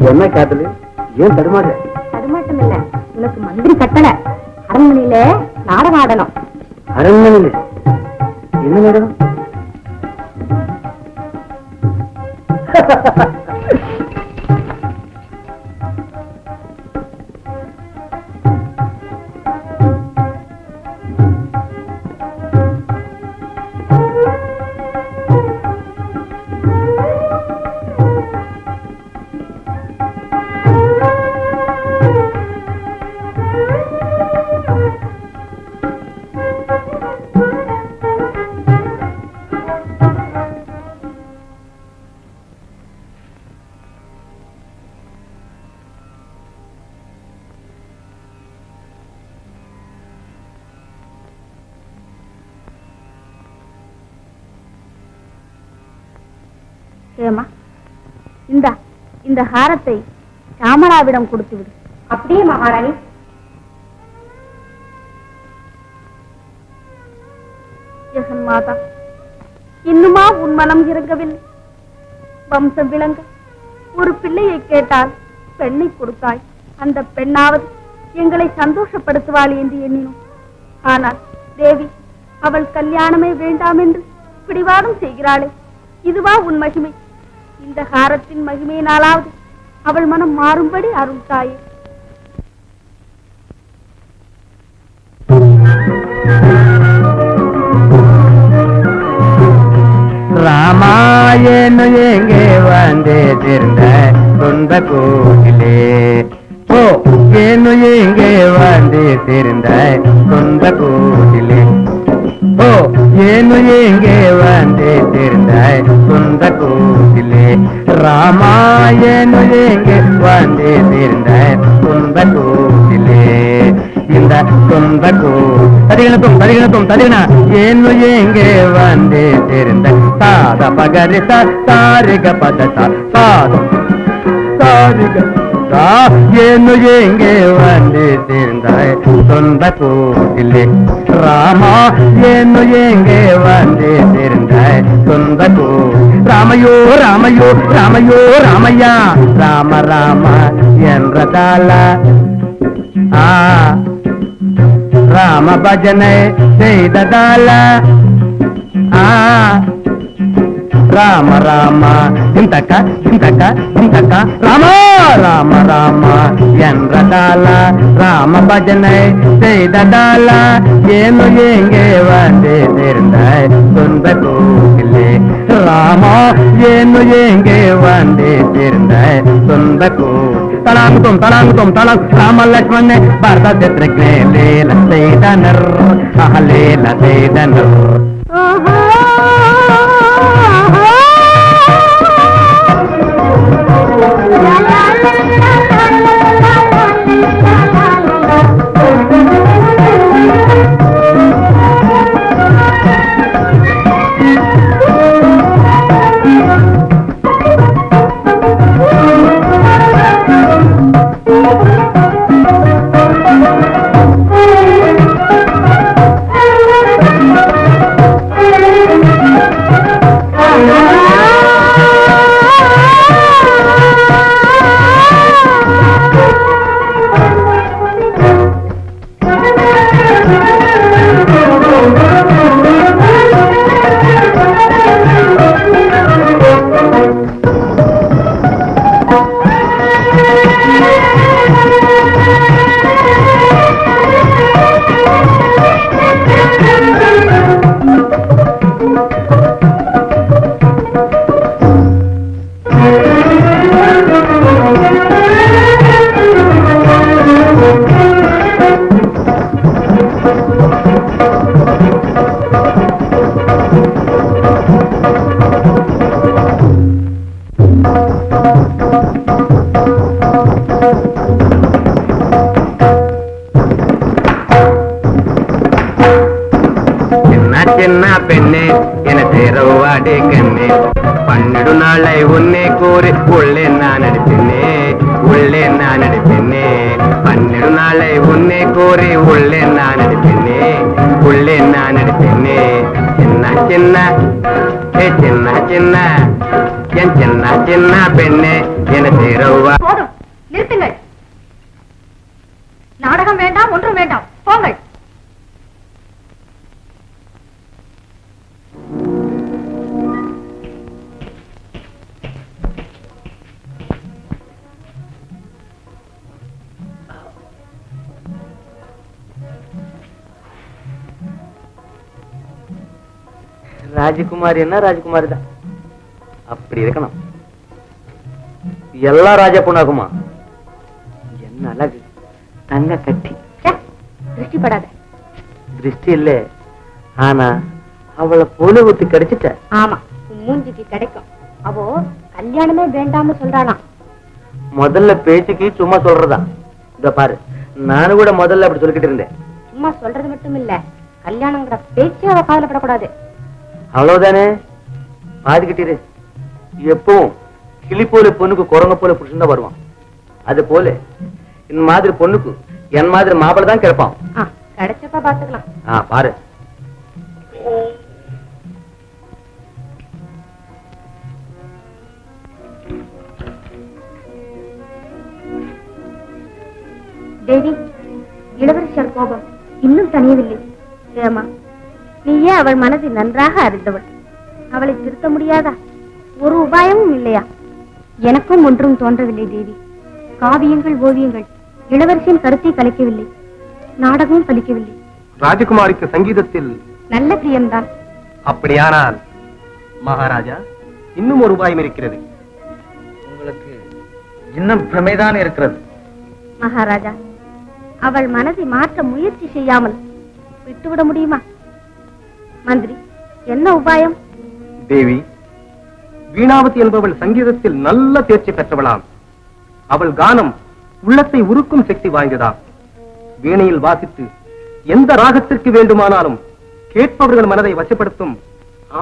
என்ன காதலு, ஏன் தடுமாறு? தடுமாட்டம் இல்ல, உனக்கு மந்திரி கட்டளை. அரண்மனையில நாடகம் ஆடணும். அரண்மனையில என்ன நாடகம்? இந்த ஹாரத்தை சாமராவிடம் கொடுத்து விடு. அப்படியே மகாராணி. ஜெகன் மாதா, இன்னுமா உன் மனம் இறங்கவில்லை? வம்சம் விளங்க ஒரு பிள்ளையை கேட்டால் பெண்ணை கொடுத்தாய். அந்த பெண்ணாவது எங்களை சந்தோஷப்படுத்துவாள் என்று எண்ணினோம். ஆனால் தேவி அவள் கல்யாணமே வேண்டாம் என்று பிடிவாதம் செய்கிறாளே. இதுவா உன் மகிமை? இந்த ஹாரத்தின் மகிமையினாலாவது அவள் மனம் மாறும்படி அருள் தாயே. ராமாயண எங்கே வந்தே திருந்த துன்ப கோயிலே. ஓ ஏனு எங்கே வந்தே திருந்த துன்ப கோயிலே. ஓ ஏனு எங்கே வந்தே திருந்த துன்ப கோயிலே. ராமாயண எங்கே வந்தே திருந்த துன்ப கோயிலே. இந்த துன்ப கோதிகணத்தும் ததிகண ஏனு எங்கே வந்தே திருந்த சாத பகரித சாரிக பத சாதம் சாரிக ஏனு எங்கே வந்து சேர்ந்தாய் சொந்த கோயிலே. ராமா ஏனு எங்கே வந்து சேர்ந்தாய் சொந்த கோயில். ராமையோ ராமையோ ராமையோ ராமையா ராம ராம என்றதால ராம பஜனை செய்ததால ராம ராம ಇಂತಕ ಇಂತಕ ಇಂತಕ ರಾಮ ರಾಮ ರಾಮ என்றதால ராம பஜனை செய்ததால ஏனு எங்கே வந்து சேர்ந்தாய் சொந்த கோயிலே. ராமா ஏனு எங்கே வந்து சேர்ந்தாய் சொந்த கோயில். தலாங்குதும் தலாங் ராம லக்ஷ்மண பாரத சித்திரக்னே லேல செய்தனர் லேல செய்தனர். சின்ன பெண்ணே என தேரவாடி கண்ணே பன்னெடு நாளை உன்னை கூறி உள்ளே நான் நடிப்பேனே பன்னெடு நாளை உன்னை கூறி உள்ளே நான் நடிப்பேனே சின்ன சின்ன சின்ன என் சின்ன சின்ன பெண்ணே என சேரவா. போதும், நிறுத்துங்கள். நாடகம் வேண்டாம், ஒன்றும் வேண்டாம், போங்கள். ராஜகுமாரி என்ன ராஜகுமாரி தான், அப்படி இருக்கணும். எல்லா ராஜா பொண்ணாகுமா? என்ன அழகு, தங்க கட்டி. திருஷ்டிப்படாத. திருஷ்டி இல்ல, ஆனா அவளை போல ஒத்து கிடைச்சிட்ட. ஆமா, மூஞ்சிக்கு கிடைக்கும். அவோ கல்யாணமே வேண்டாம்னு சொல்றாளாம். முதல்ல பேச்சுக்கு சும்மா சொல்றதா? இத பாரு, நானும் கூட முதல்ல அப்படி சொல்லிக்கிட்டு இருந்தேன். சும்மா சொல்றது மட்டும் இல்ல, கல்யாணங்கிற பேச்சே அவ காதலப்படக்கூடாது. அவ்வளவுதானே, பாதிக்கிட்டீரு. எப்பவும் கிளி போல பொண்ணுக்கு குரங்க போல புருஷன் தான் வருவான். அது போல இந்த மாதிரி பொண்ணுக்கு என் மாதிரி மாப்பிள்ளை தான் கிடைப்பான். கிடைச்சப்ப பாத்துக்கலாம். பாரு. தேவி, இளவரசர் கோபம் இன்னும் தணியவில்லை. ஏமா, நீயே அவள் மனதை நன்றாக அறிந்தவள். அவளை திருத்த முடியாதா? ஒரு உபாயமும் இல்லையா? எனக்கும் ஒன்றும் தோன்றவில்லை தேவி. காவியங்கள், ஓவியங்கள் இளவரசியின் கருத்தை கலைக்கவில்லை, நாடகமும் பலிக்கவில்லை. ராஜகுமாரிக்கு சங்கீதத்தில் நல்ல பிரியம்தான். அப்படியானால் மகாராஜா, இன்னும் ஒரு உபாயம் இருக்கிறது. உங்களுக்கு இன்னும் பிரமைதான் இருக்கிறது. மகாராஜா, அவள் மனதை மாற்ற முயற்சி செய்யாமல் விட்டுவிட முடியுமா? மந்திரி, என்ன உபாயம்? தேவி, வீணாவதி என்பவள் சங்கீதத்தில் நல்ல தேர்ச்சி பெற்றவளாம். அவள் கானம் உள்ளத்தை உருக்கும் சக்தி வாய்ந்ததாம். வீணையில் வாசித்து எந்த ராகத்திற்கு வேண்டுமானாலும் கேட்பவர்கள் மனதை வசப்படுத்தும்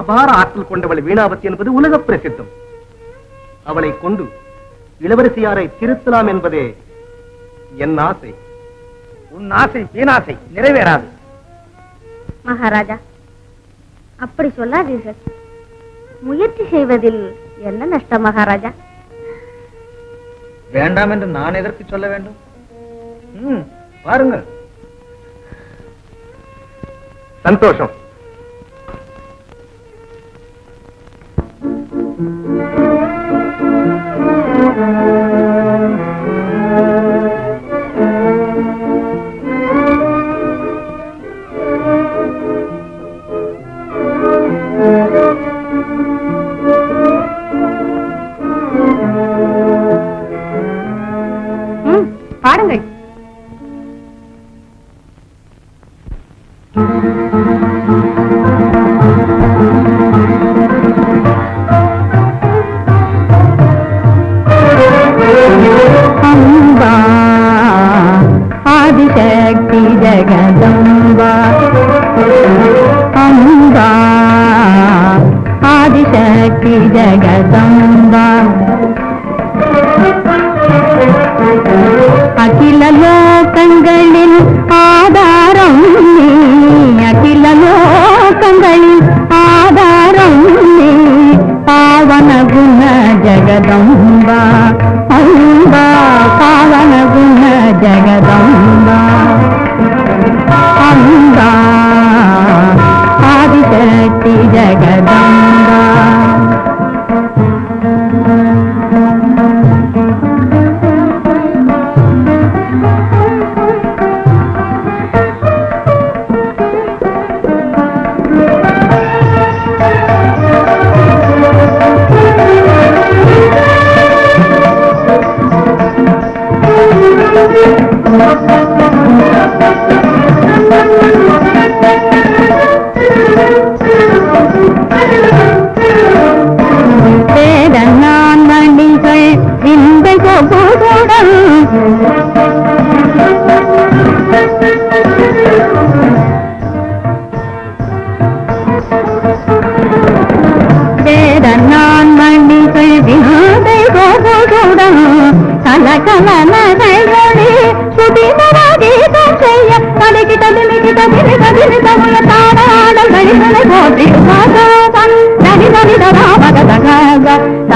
அபார ஆற்றல் கொண்டவள் வீணாவதி என்பது உலக பிரசித்தம். அவளை கொண்டு இளவரசியாரை திருத்தலாம் என்பதே என் ஆசை. உன் ஆசை வீணாசை நிறைவேறாது. மகாராஜா, அப்படி சொல்லாதீர்கள். முயற்சி செய்வதில் என்ன நஷ்டம் மகாராஜா? வேண்டாம் என்று நான் எதற்கு சொல்ல வேண்டும்? பாருங்கள். சந்தோஷம். பாருங்கள். அம்பா ஆதிசக்தி ஜெகதம்பா, அம்பா ஆதிசக்தி ஜெகதம்பா, அகில லோகங்களின் ஆதாரம் நீ, அகில லோகங்களின் ஆதாரம் நீ, பாவன குண ஜெகதம்பா, அம்பா பாவன குண ஜெகதம்பா, அம்பா ஆதிசக்தி ஜெகதம்பா.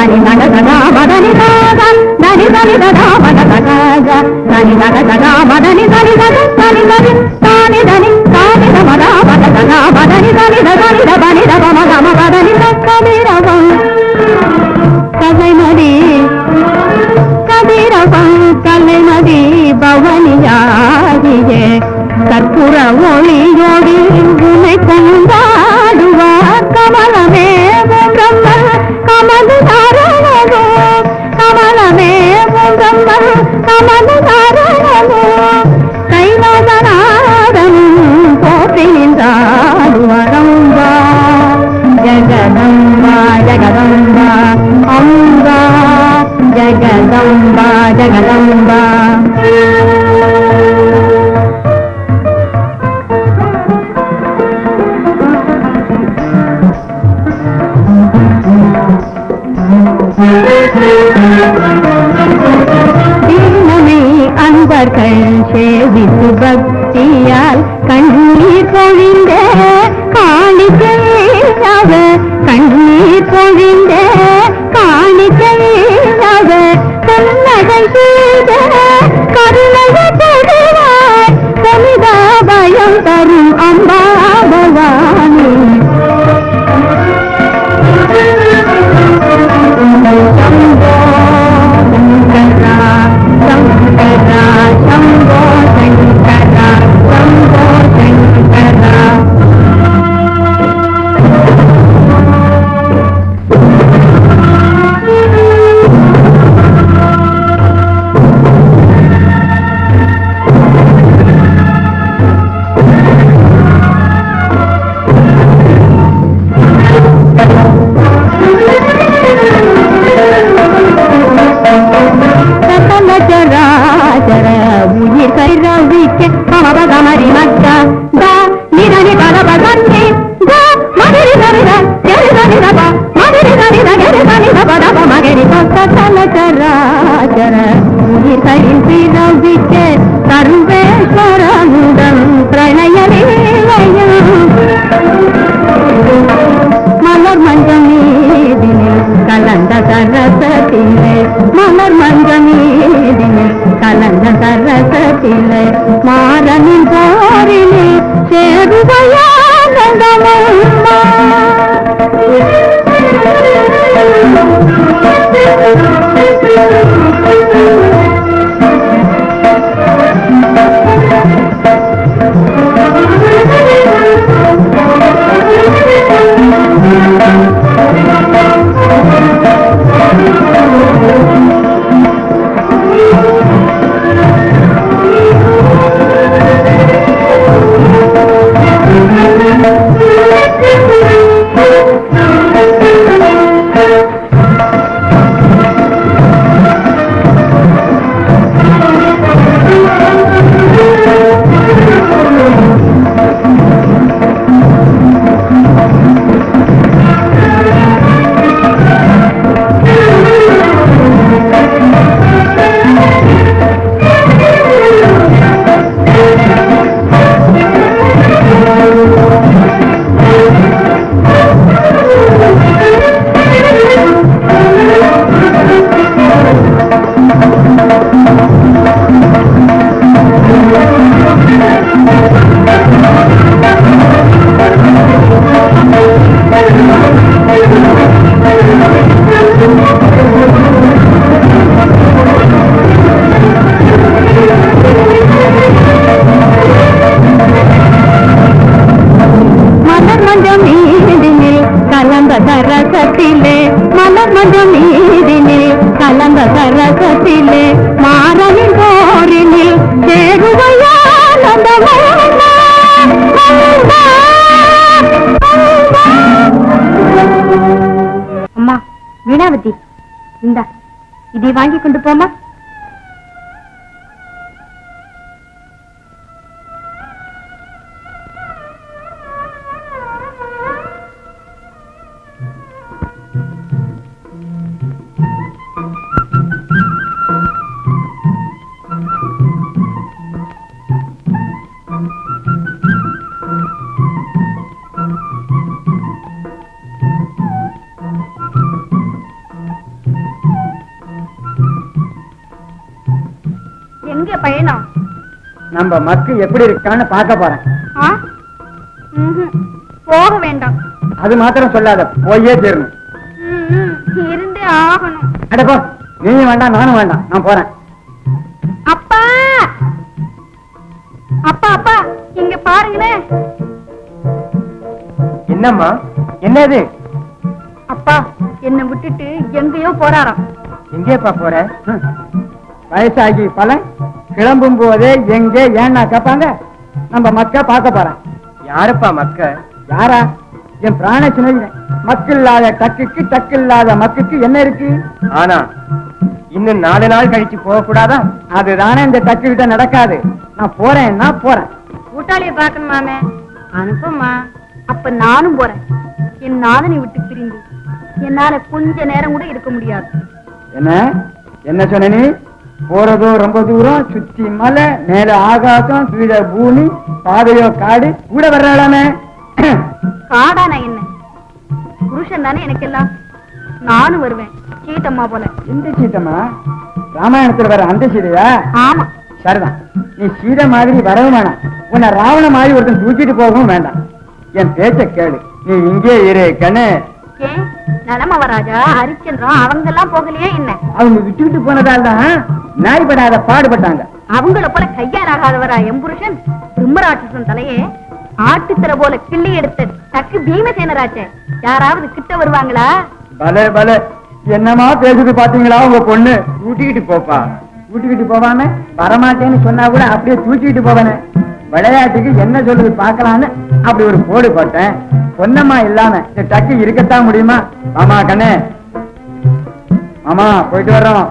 தனி தக தகா மதனி தாகா தனி தனி தகா மத தகாகா தனி தக தகா மதனி தனி தக தனி தனி தானி தனி தானி தமதா மத தகா மதனி தனி தனி தபனி தப மத மதனி கதிரவம் கலைமதி கதிரவம் கலைமதி பவனியாகியே கற்பூர ஒளியோடி உன்னை கொண்டாடுவார் கமலமே பிரம்மன் கமது தாரணமோ கமலமே பிரம்மன் கமது தாரணமோ கைலாசநாதன் போற்றி நின்றாடுவரம்பா ஜகதம்பா ஜகதம்பா அம்பா ஜகதம்பா ஜகதம்பா தீனமே அன்பர்கள் சேவித்து பக்தியால் கண்ணீர் பொழிந்த காணிக்கையாக கண்ணீர் பொழிந்த காணிக்கையாக கண்ணகை செய்த கருணையை பெறுவார் கமிதா பயம் தரும் அம்பா பவானி சம்போ சங்கரா சங்கரா சம்போ சங்கரா சம்போ சங்கரா சகலச்சராச்சர உயிர்கள் ரவிக்க மமபகமரி மக்கா தா நிதனி பதபதன்னி தா மகரி தரித கெரிதனிதப மகரி தரித கெரிதனிதபதப மகரி சகலச்சராச்சர உயிர்களின் பிறவிக்க சர்வேஸ்வரனுடன் பிரணயலீலையும் மலர் மஞ்சள் மீதினில் கலந்த சரசத்திலே மலர் மஞ்சள் மீதினில் கலந்த சரசத்திலே மாறனின் போரிலே சேருவையானந்தமம்மா சரசத்திலே மலர் மஞ்சள் நீரினில் கலந்த சரசத்திலே மாறனின் போரினில் அம்மா வீணாவதி இந்தா இதை வாங்கி கொண்டு போமா. எங்க பயணம்? நம்ம மக்கு எப்படி இருக்கான்னு பார்க்க போறேன். ஆ? ம்ஹும். போக வேண்டாம். அது மாத்திரம் சொல்லாத, போயே தீரணும். இருந்தே ஆகணும். அட போ, நீயும் வேண்டாம் நானும் வேண்டாம், நான் போறேன். அப்பா அப்பா அப்பா இங்க பாருங்களேன். என்னம்மா, என்னது? அப்பா என்னை விட்டுட்டு எங்கேயோ போறாராம். எங்கேப்பா போற? வயசாகி பலன் கிளம்பும் போதே எங்கே ஏன்னா கேட்பாங்க. நம்ம மக்க பார்க்க போறேன். யாருப்பா மக்க? யாரா? என் பிராண சிநேகிதன். மக்கு இல்லாத டக்குக்கு, டக்கு இல்லாத மக்குக்கு என்ன இருக்கு? ஆனா இன்னும் 4 நாள் கழிச்சு போக கூடாதா? அதுதானே இந்த டக்கு கிட்ட நடக்காது. நான் போறேன்னா போறேன். கூட்டாளிய பாக்கணுமாமே, அனுப்புமா. அப்ப நானும் போறேன். என் நாதனை விட்டு பிரிந்து என்னால கொஞ்ச நேரம் கூட இருக்க முடியாது. என்ன என்ன சொன்ன நீ? போறதோ ரொம்ப தூரம், சுத்தி மலை, மேல ஆகாசம், கீழே பூமி, பாதையோ காடு, கூட வர்றாளாமே. காடானா என்ன? புருஷன் தானே எனக்கு எல்லாம். நானும் வருவேன், சீத்தம்மா போல. எந்த சீதம்மா? ராமாயணத்துல வர அந்த சீதையா? ஆமா. சரிதான், நீ சீதை மாதிரி வரவும் வேணாம், உன்னை ராவண மாதிரி ஒருத்தன் தூக்கிட்டு போகவும் வேண்டாம். என் பேச்ச கேளு, நீ இங்கே இரு கண்ணு. ஏன் நலமவராஜா, ஹரிச்சந்திரன் அவங்க எல்லாம் போகலையே என்ன? அவங்க விட்டுக்கிட்டு போனதால் தான் நாய்படாத பாடுபட்டாங்க. அவங்கள போல கையாலாகாதவரா என் புருஷன்? பிரம்மராட்சசன் தலையே ஆட்டுத்தர போல கிள்ளி எடுத்த டக்கு பீமசேனராச்சே. யாராவது கிட்ட வருவாங்களா? பலே பலே, என்னமா பேசுது பாத்தீங்களா உங்க பொண்ணு? தூக்கிட்டு போப்பா. தூக்கிட்டு போவாம வரமாட்டேன்னு சொன்னா கூட அப்படியே தூக்கிட்டு போவானே. விளையாட்டுக்கு என்ன சொல்லுது பாக்கலான்னு அப்படி ஒரு போடு போட்டேன். பொன்னம்மா இல்லாம இந்த டக்கு இருக்கத்தான் முடியுமா? ஆமா கண்ணே, ஆமா போயிட்டு வர்றோம்.